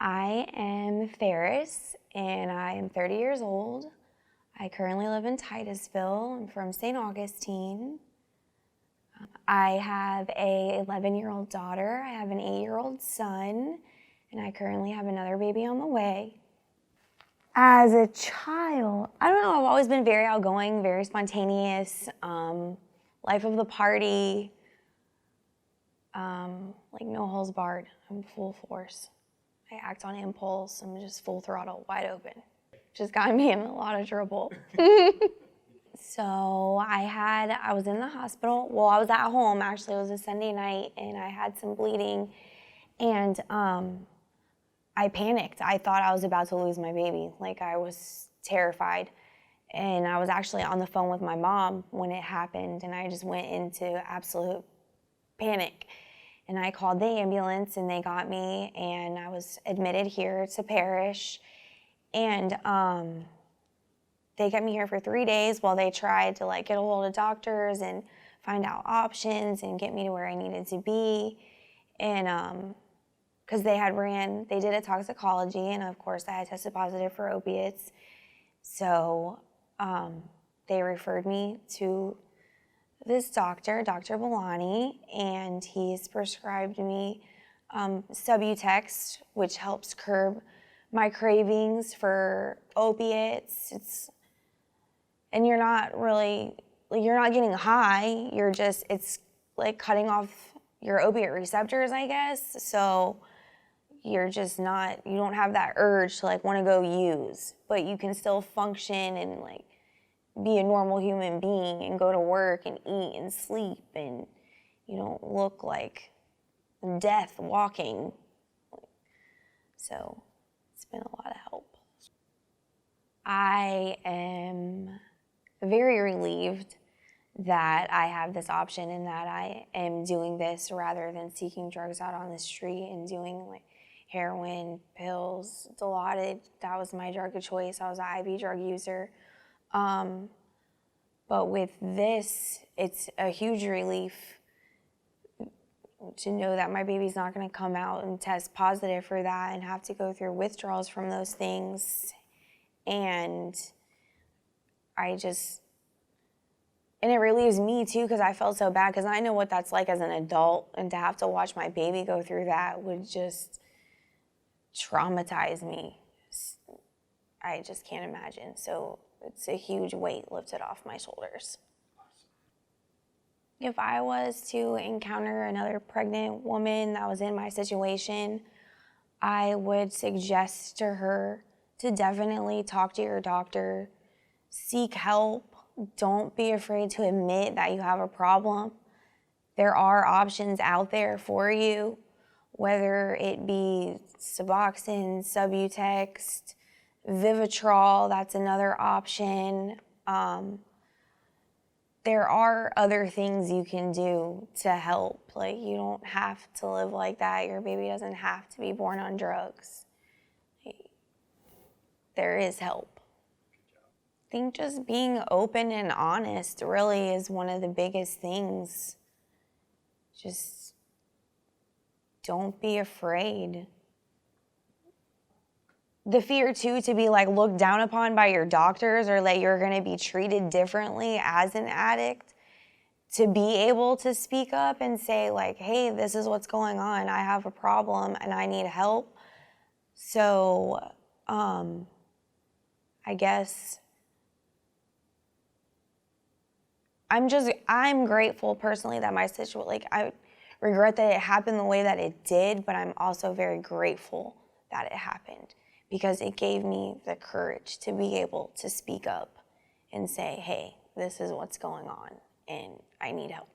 I am Ferris, and I am 30 years old. I currently live in Titusville. I'm from St. Augustine. I have a 11-year-old daughter. I have an 8-year-old son, and I currently have another baby on the way. As a child, I don't know, I've always been very outgoing, very spontaneous, life of the party, like no holds barred. I'm full force. I act on impulse. I'm just full throttle, wide open. Just got me in a lot of trouble. So I was in the hospital. Well, I was at home, actually. It was a Sunday night, and I had some bleeding, and I panicked. I thought I was about to lose my baby. Like, I was terrified. And I was actually on the phone with my mom when it happened, and I just went into absolute panic. And I called the ambulance, and they got me, and I was admitted here to Ferris. And they kept me here for 3 days while they tried to get a hold of doctors and find out options and get me to where I needed to be. And because they did a toxicology, and of course I had tested positive for opiates. So they referred me to this doctor, Dr. Bellani, and he's prescribed me Subutex, which helps curb my cravings for opiates. And you're not getting high, it's like cutting off your opiate receptors, I guess. So you don't have that urge to want to go use, but you can still function and be a normal human being and go to work and eat and sleep, and you don't look like death walking. So it's been a lot of help. I am very relieved that I have this option and that I am doing this rather than seeking drugs out on the street and doing heroin, pills, Dilaudid. That was my drug of choice. I was an IV drug user. But with this, it's a huge relief to know that my baby's not going to come out and test positive for that and have to go through withdrawals from those things. And it relieves me too, because I felt so bad, because I know what that's like as an adult, and to have to watch my baby go through that would just traumatize me. I just can't imagine. So it's a huge weight lifted off my shoulders. If I was to encounter another pregnant woman that was in my situation, I would suggest to her to definitely talk to your doctor, seek help. Don't be afraid to admit that you have a problem. There are options out there for you, whether it be Suboxone, Subutex, Vivitrol, that's another option. There are other things you can do to help. You don't have to live like that. Your baby doesn't have to be born on drugs. There is help. I think just being open and honest really is one of the biggest things. Just don't be afraid. The fear too to be looked down upon by your doctors, or that you're gonna be treated differently as an addict, to be able to speak up and say hey, this is what's going on. I have a problem and I need help. So I guess I'm grateful personally that my situation, I regret that it happened the way that it did, but I'm also very grateful that it happened, because it gave me the courage to be able to speak up and say, hey, this is what's going on and I need help.